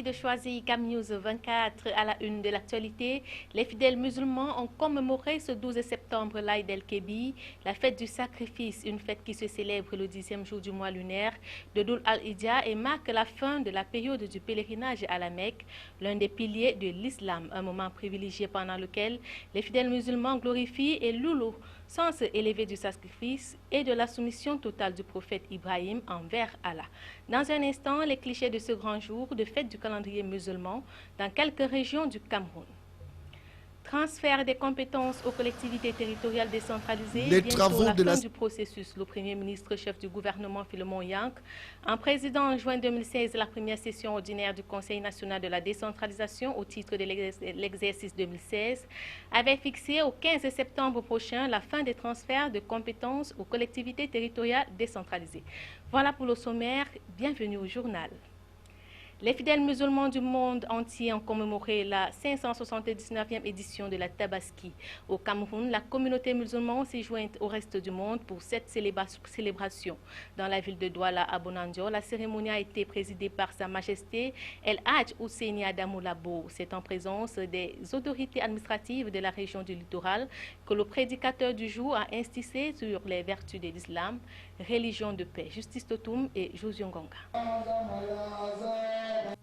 Merci de choisir Cam News 24 à la une de l'actualité. Les fidèles musulmans ont commémoré ce 12 septembre l'Aïd el-Kébir, la fête du sacrifice, une fête qui se célèbre le 10e jour du mois lunaire de Dhul al-Hijjah et marque la fin de la période du pèlerinage à la Mecque, l'un des piliers de l'islam, un moment privilégié pendant lequel les fidèles musulmans glorifient et louent le sens élevé du sacrifice et de la soumission totale du prophète Ibrahim envers Allah. Dans un instant, les clichés de ce grand jour de fête du calendrier musulman dans quelques régions du Cameroun. Transfert des compétences aux collectivités territoriales décentralisées. Les bientôt travaux la de fin du processus. Le Premier ministre chef du gouvernement Philemon Yank, en présidant en juin 2016 la première session ordinaire du Conseil national de la décentralisation au titre de l'exercice 2016, avait fixé au 15 septembre prochain la fin des transferts de compétences aux collectivités territoriales décentralisées. Voilà pour le sommaire. Bienvenue au journal. Les fidèles musulmans du monde entier ont commémoré la 579e édition de la Tabaski. Au Cameroun, la communauté musulmane s'est jointe au reste du monde pour cette célébration. Dans la ville de Douala à Bonandio, la cérémonie a été présidée par Sa Majesté El Hadj Ousseini Adamou Labo. C'est en présence des autorités administratives de la région du littoral que le prédicateur du jour a insisté sur les vertus de l'islam, religion de paix. Justice Totoum et Josué Ngonga.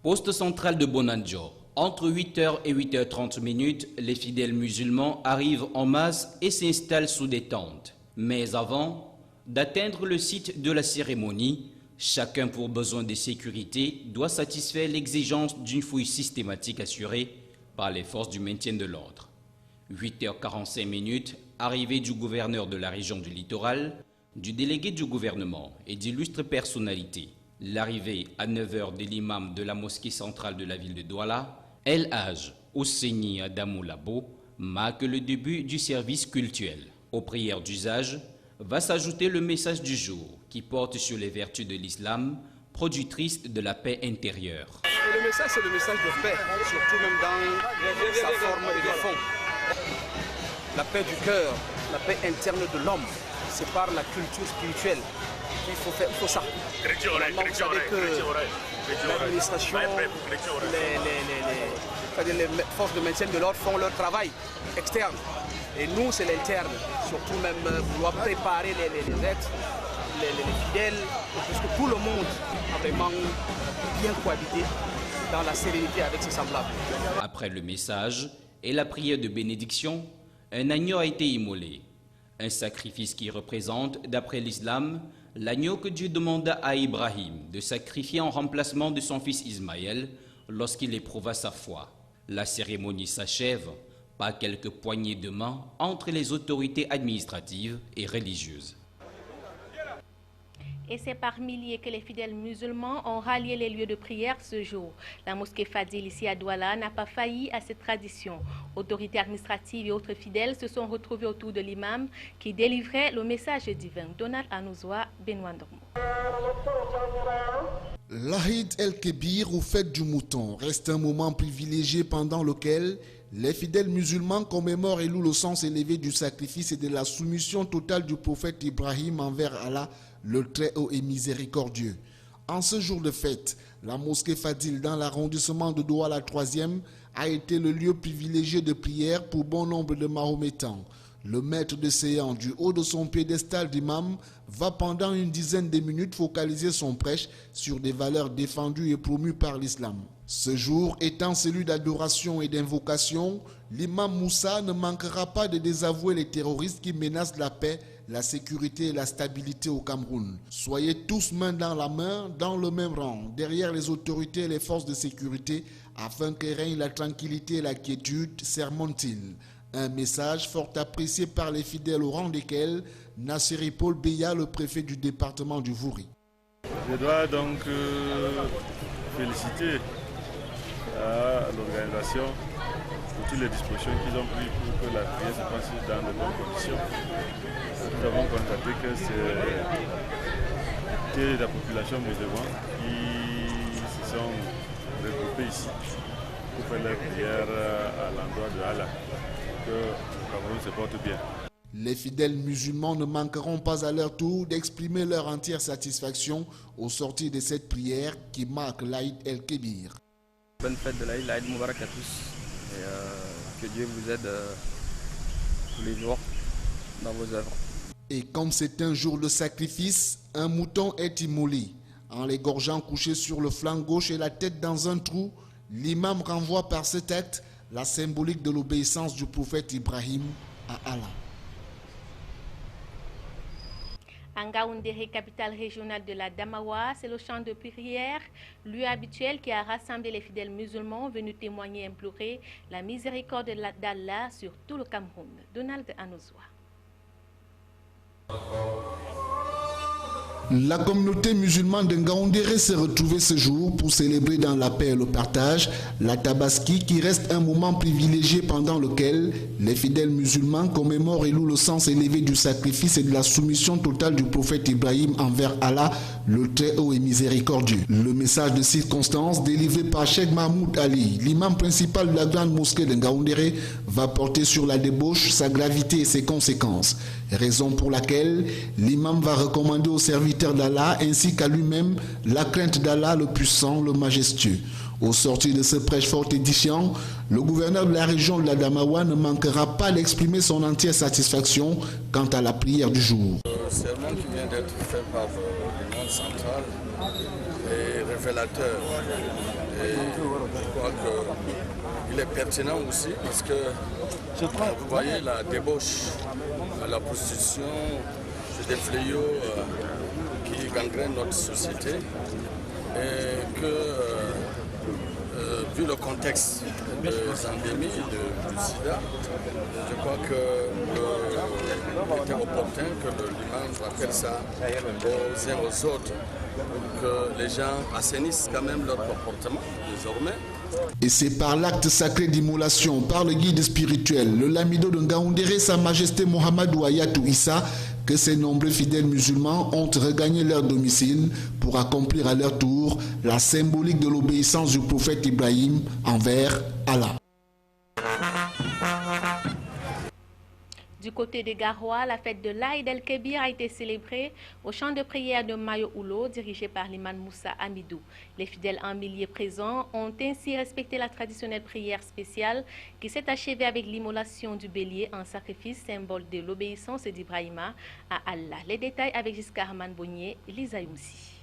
Poste central de Bonandio. Entre 8h et 8h30, les fidèles musulmans arrivent en masse et s'installent sous des tentes. Mais avant d'atteindre le site de la cérémonie, chacun pour besoin de sécurité doit satisfaire l'exigence d'une fouille systématique assurée par les forces du maintien de l'ordre. 8h45, arrivée du gouverneur de la région du littoral, du délégué du gouvernement et d'illustres personnalités. L'arrivée à 9h de l'imam de la mosquée centrale de la ville de Douala, El Hadj Ousseini Adamou Labo, marque le début du service cultuel. Aux prières d'usage va s'ajouter le message du jour qui porte sur les vertus de l'islam, productrice de la paix intérieure. Le message, c'est le message de paix, surtout même dans sa forme et le fond. La paix du cœur, la paix interne de l'homme, c'est par la culture spirituelle. Il faut ça. Vous savez que l'administration, les forces de maintien de l'ordre font leur travail externe. Et nous, c'est l'interne. Surtout même vouloir préparer les êtres, les fidèles, parce que tout le monde a vraiment bien cohabité dans la sérénité avec ses semblables. Après le message et la prière de bénédiction, un agneau a été immolé. Un sacrifice qui représente, d'après l'islam, l'agneau que Dieu demanda à Ibrahim de sacrifier en remplacement de son fils Ismaël lorsqu'il éprouva sa foi. La cérémonie s'achève par quelques poignées de main entre les autorités administratives et religieuses. Et c'est par milliers que les fidèles musulmans ont rallié les lieux de prière ce jour. La mosquée Fadil ici à Douala n'a pas failli à cette tradition. Autorités administratives et autres fidèles se sont retrouvés autour de l'imam qui délivrait le message divin. Donald Anouzoua, Benoît Dormo. L'Aïd el-Kébir ou fête du mouton reste un moment privilégié pendant lequel les fidèles musulmans commémorent et louent le sens élevé du sacrifice et de la soumission totale du prophète Ibrahim envers Allah, le Très-Haut et Miséricordieux. En ce jour de fête, la mosquée Fadil dans l'arrondissement de Douala 3e a été le lieu privilégié de prière pour bon nombre de Mahométans. Le maître de séance du haut de son piédestal d'imam va pendant une dizaine de minutes focaliser son prêche sur des valeurs défendues et promues par l'islam. Ce jour étant celui d'adoration et d'invocation, l'imam Moussa ne manquera pas de désavouer les terroristes qui menacent la paix, la sécurité et la stabilité au Cameroun. Soyez tous main dans la main, dans le même rang, derrière les autorités et les forces de sécurité, afin que règne la tranquillité et la quiétude, sermonne-t-il. Un message fort apprécié par les fidèles au rang desquels Nassiri Paul Beya, le préfet du département du Vouri. Je dois donc féliciter l'organisation pour toutes les dispositions qu'ils ont prises pour que la prière se passe dans de bonnes conditions. Nous avons constaté que c'est la population musulmane qui se sont regroupés ici pour faire leur prière à l'endroit de Allah. Que le Cameroun se porte bien. Les fidèles musulmans ne manqueront pas à leur tour d'exprimer leur entière satisfaction au sortir de cette prière qui marque l'Aïd el-Kébir. Bonne fête de l'Aïd, l'Aïd Moubarak à tous. Et que Dieu vous aide tous les jours dans vos œuvres. Et comme c'est un jour de sacrifice, un mouton est immolé. En l'égorgeant couché sur le flanc gauche et la tête dans un trou, l'imam renvoie par cet acte la symbolique de l'obéissance du prophète Ibrahim à Allah. À Ngaoundéré, capitale régionale de la Damawa, c'est le chant de prière, lieu habituel qui a rassemblé les fidèles musulmans venus témoigner et implorer la miséricorde d'Allah sur tout le Cameroun. Donald Anozoa. La communauté musulmane de Ngaoundéré s'est retrouvée ce jour pour célébrer dans la paix et le partage la Tabaski qui reste un moment privilégié pendant lequel les fidèles musulmans commémorent et louent le sens élevé du sacrifice et de la soumission totale du prophète Ibrahim envers Allah, le Très-Haut et Miséricordieux. Le message de circonstance délivré par Cheikh Mahmoud Ali, l'imam principal de la grande mosquée de Ngaoundéré, va porter sur la débauche, sa gravité et ses conséquences. Raison pour laquelle l'imam va recommander aux serviteurs d'Allah ainsi qu'à lui-même la crainte d'Allah le puissant, le majestueux. Au sortir de ce prêche fort édifiant, le gouverneur de la région de la Damawa ne manquera pas d'exprimer son entière satisfaction quant à la prière du jour. Le sermon qui vient d'être fait par l'imam central est révélateur et je crois qu'il est pertinent aussi parce que vous voyez la débauche, la prostitution, c'est des fléaux qui gangrènent notre société et que vu le contexte de l'endémie du sida, je crois qu'il était opportun que l'imam rappelle ça aux uns aux autres pour que les gens assainissent quand même leur comportement désormais. Et c'est par l'acte sacré d'immolation, par le guide spirituel, le lamido de Ngaoundéré, Sa Majesté Mohamedou Ayatou Issa, que ces nombreux fidèles musulmans ont regagné leur domicile pour accomplir à leur tour la symbolique de l'obéissance du prophète Ibrahim envers Allah. Du côté de Garoua, la fête de l'Aïd el-Kébir a été célébrée au chant de prière de Mayo Oulo, dirigé par l'imam Moussa Amidou. Les fidèles en milliers présents ont ainsi respecté la traditionnelle prière spéciale qui s'est achevée avec l'immolation du bélier en sacrifice, symbole de l'obéissance d'Ibrahima à Allah. Les détails avec Giscard Manbonnier et Lisa Youmsi.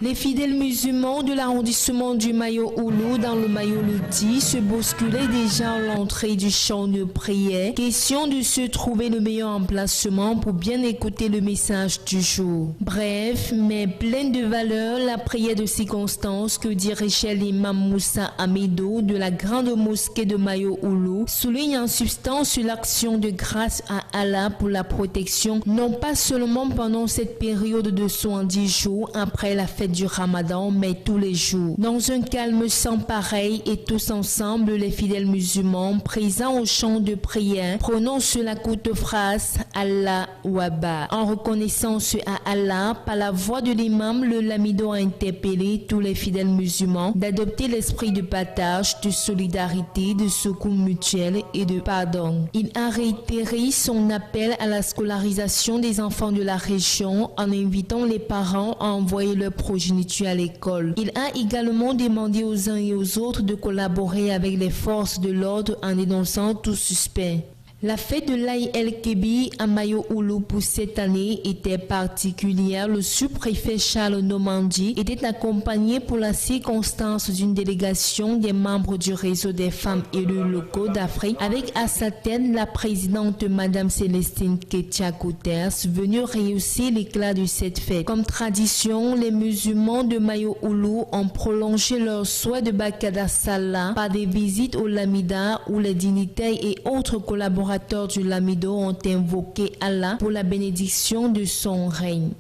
Les fidèles musulmans de l'arrondissement du Mayo-Oulou dans le Mayo-Loti se bousculaient déjà à l'entrée du champ de prière. Question de se trouver le meilleur emplacement pour bien écouter le message du jour. Bref, mais pleine de valeur, la prière de circonstance que dirigeait l'imam Moussa Amidou de la grande mosquée de Mayo-Oulou souligne en substance l'action de grâce à Allah pour la protection, non pas seulement pendant cette période de 70 jours après la fête du Ramadan, mais tous les jours. Dans un calme sans pareil et tous ensemble, les fidèles musulmans présents au champ de prière prononcent la courte phrase Allah Waba. En reconnaissance à Allah, par la voix de l'imam, le lamido a interpellé tous les fidèles musulmans d'adopter l'esprit de partage, de solidarité, de secours mutuel et de pardon. Il a réitéré son appel à la scolarisation des enfants de la région en invitant les parents à envoyer leurs progéniture à l'école. Il a également demandé aux uns et aux autres de collaborer avec les forces de l'ordre en dénonçant tout suspect. La fête de l'Aïd el-Kébir à Mayo-Oulou pour cette année était particulière. Le sous-préfet Charles Normandie était accompagné pour la circonstance d'une délégation des membres du réseau des femmes élues locaux d'Afrique avec à sa tête la présidente Madame Célestine Ketia-Kouters venue rehausser l'éclat de cette fête. Comme tradition, les musulmans de Mayo-Oulou ont prolongé leur souhait de Bakada Salah par des visites au Lamida où les dignitaires et autres collaborateurs du Lamido ont invoqué Allah pour la bénédiction de son règne.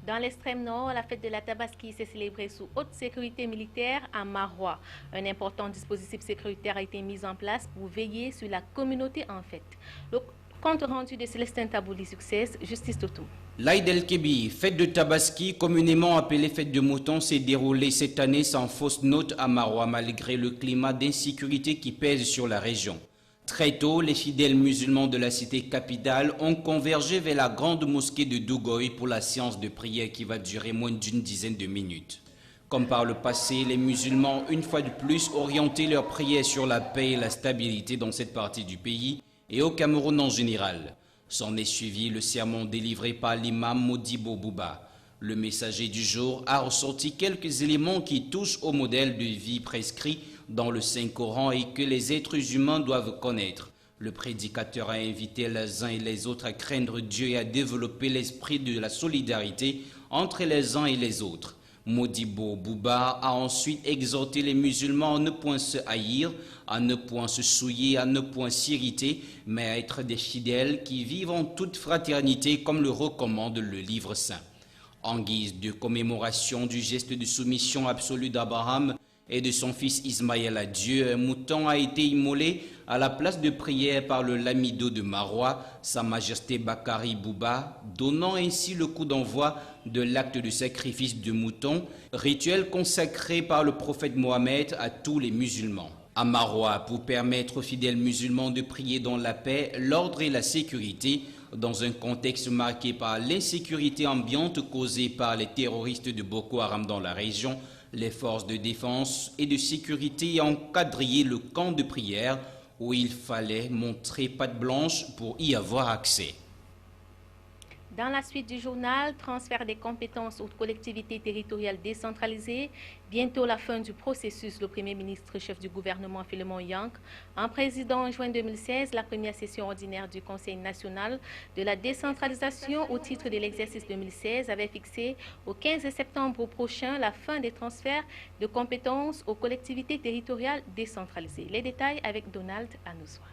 Dans l'extrême nord, la fête de la Tabaski s'est célébrée sous haute sécurité militaire à Marois. Un important dispositif sécuritaire a été mis en place pour veiller sur la communauté en fête. Le compte rendu de Célestin Tabouli Succès, Justice Totum. L'Aïd el-Kébir, fête de Tabaski, communément appelée fête de mouton, s'est déroulée cette année sans fausse note à Marois malgré le climat d'insécurité qui pèse sur la région. Très tôt, les fidèles musulmans de la cité capitale ont convergé vers la grande mosquée de Dougoy pour la séance de prière qui va durer moins d'une dizaine de minutes. Comme par le passé, les musulmans, une fois de plus, orientaient leurs prières sur la paix et la stabilité dans cette partie du pays et au Cameroun en général. S'en est suivi le sermon délivré par l'imam Modibo Bouba. Le messager du jour a ressorti quelques éléments qui touchent au modèle de vie prescrit dans le Saint-Coran et que les êtres humains doivent connaître. Le prédicateur a invité les uns et les autres à craindre Dieu et à développer l'esprit de la solidarité entre les uns et les autres. Modibo Bouba a ensuite exhorté les musulmans à ne point se haïr, à ne point se souiller, à ne point s'irriter, mais à être des fidèles qui vivent en toute fraternité comme le recommande le livre saint. En guise de commémoration du geste de soumission absolue d'Abraham et de son fils Ismaël à Dieu, un mouton a été immolé à la place de prière par le lamido de Marois, Sa Majesté Bakari Bouba, donnant ainsi le coup d'envoi de l'acte de sacrifice de mouton, rituel consacré par le prophète Mohammed à tous les musulmans. À Marois, pour permettre aux fidèles musulmans de prier dans la paix, l'ordre et la sécurité, dans un contexte marqué par l'insécurité ambiante causée par les terroristes de Boko Haram dans la région, les forces de défense et de sécurité ont encadré le camp de prière où il fallait montrer patte blanche pour y avoir accès. Dans la suite du journal, transfert des compétences aux collectivités territoriales décentralisées. Bientôt la fin du processus, le Premier ministre chef du gouvernement Philemon Yank, en président en juin 2016 la première session ordinaire du Conseil national de la décentralisation au titre de l'exercice 2016 avait fixé au 15 septembre prochain la fin des transferts de compétences aux collectivités territoriales décentralisées. Les détails avec Donald Anouswa.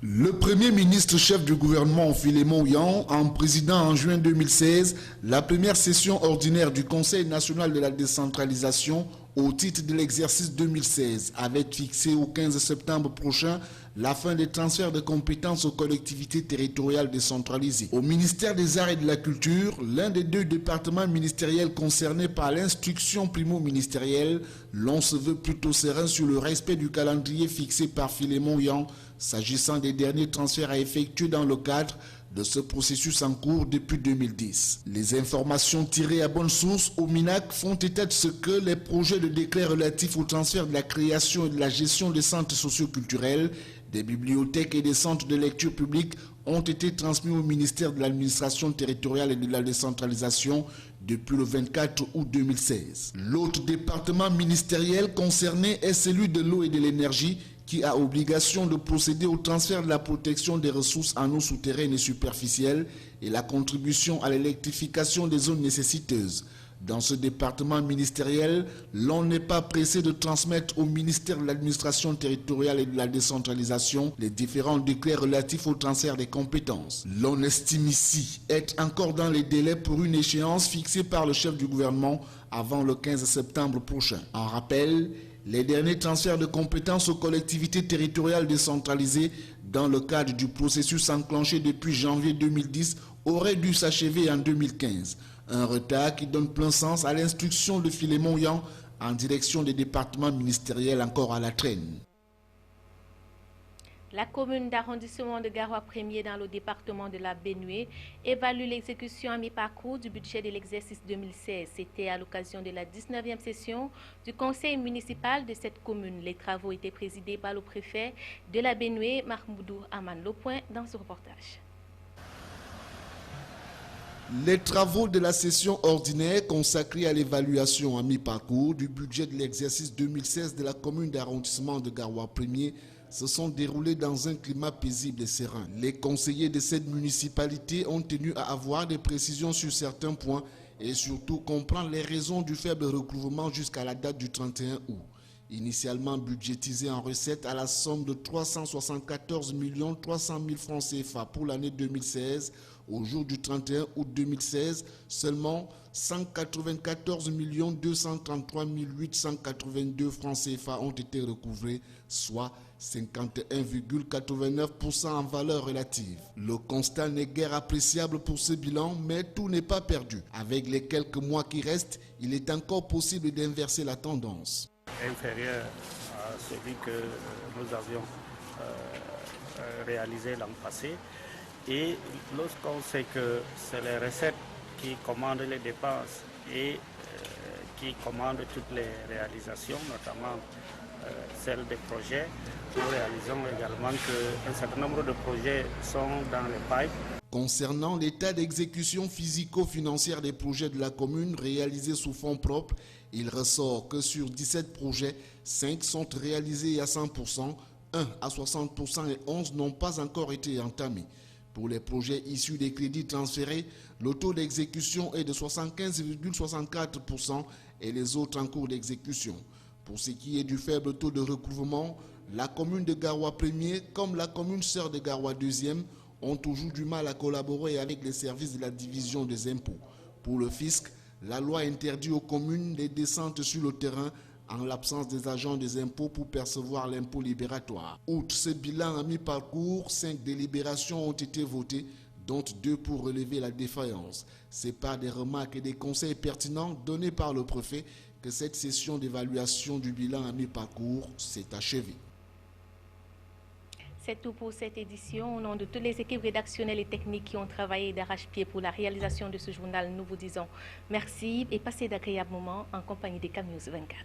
Le Premier ministre chef du gouvernement Philemon Yank, en président en juin 2016 la première session ordinaire du Conseil national de la décentralisation au titre de l'exercice 2016, avait fixé au 15 septembre prochain la fin des transferts de compétences aux collectivités territoriales décentralisées. Au ministère des Arts et de la Culture, l'un des deux départements ministériels concernés par l'instruction primo-ministérielle, l'on se veut plutôt serein sur le respect du calendrier fixé par Philemon Yank s'agissant des derniers transferts à effectuer dans le cadre de ce processus en cours depuis 2010. Les informations tirées à bonne source au MINAC font état de ce que les projets de décret relatifs au transfert de la création et de la gestion des centres socioculturels, des bibliothèques et des centres de lecture publique ont été transmis au ministère de l'administration territoriale et de la décentralisation depuis le 24 août 2016. L'autre département ministériel concerné est celui de l'eau et de l'énergie, qui a obligation de procéder au transfert de la protection des ressources en eau souterraine et superficielle et la contribution à l'électrification des zones nécessiteuses. Dans ce département ministériel, l'on n'est pas pressé de transmettre au ministère de l'administration territoriale et de la décentralisation les différents décrets relatifs au transfert des compétences. L'on estime ici être encore dans les délais pour une échéance fixée par le chef du gouvernement avant le 15 septembre prochain. En rappel, les derniers transferts de compétences aux collectivités territoriales décentralisées dans le cadre du processus enclenché depuis janvier 2010 auraient dû s'achever en 2015. Un retard qui donne plein sens à l'instruction de Philemon Yank en direction des départements ministériels encore à la traîne. La commune d'arrondissement de Garoua 1er dans le département de la Benue évalue l'exécution à mi-parcours du budget de l'exercice 2016. C'était à l'occasion de la 19e session du conseil municipal de cette commune. Les travaux étaient présidés par le préfet de la Benue, Mahmoudou Aman. Le point dans ce reportage. Les travaux de la session ordinaire consacrés à l'évaluation à mi-parcours du budget de l'exercice 2016 de la commune d'arrondissement de Garoua 1er se sont déroulés dans un climat paisible et serein. Les conseillers de cette municipalité ont tenu à avoir des précisions sur certains points et surtout comprendre les raisons du faible recouvrement jusqu'à la date du 31 août. Initialement budgétisé en recettes à la somme de 374 300 000 francs CFA pour l'année 2016, au jour du 31 août 2016, seulement 194 233 882 francs CFA ont été recouvrés, soit 51,89% en valeur relative. Le constat n'est guère appréciable pour ce bilan, mais tout n'est pas perdu. Avec les quelques mois qui restent, il est encore possible d'inverser la tendance. Inférieur à celui que nous avions réalisées l'an passé. Et lorsqu'on sait que c'est les recettes qui commandent les dépenses et qui commandent toutes les réalisations, notamment celles des projets, nous réalisons également qu'un certain nombre de projets sont dans les pipes. Concernant l'état d'exécution physico-financière des projets de la commune réalisés sous fonds propres, il ressort que sur 17 projets, 5 sont réalisés à 100%, 1 à 60% et 11 n'ont pas encore été entamés. Pour les projets issus des crédits transférés, le taux d'exécution est de 75,64% et les autres en cours d'exécution. Pour ce qui est du faible taux de recouvrement, la commune de Garoua 1er comme la commune sœur de Garoua 2e ont toujours du mal à collaborer avec les services de la division des impôts. Pour le fisc, la loi interdit aux communes les descentes sur le terrain en l'absence des agents des impôts pour percevoir l'impôt libératoire. Outre ce bilan à mi-parcours, 5 délibérations ont été votées, dont 2 pour relever la défaillance. C'est par des remarques et des conseils pertinents donnés par le préfet que cette session d'évaluation du bilan à mi-parcours s'est achevée. C'est tout pour cette édition. Au nom de toutes les équipes rédactionnelles et techniques qui ont travaillé d'arrache-pied pour la réalisation de ce journal, nous vous disons merci et passez d'agréables moments en compagnie des CAMnews 24.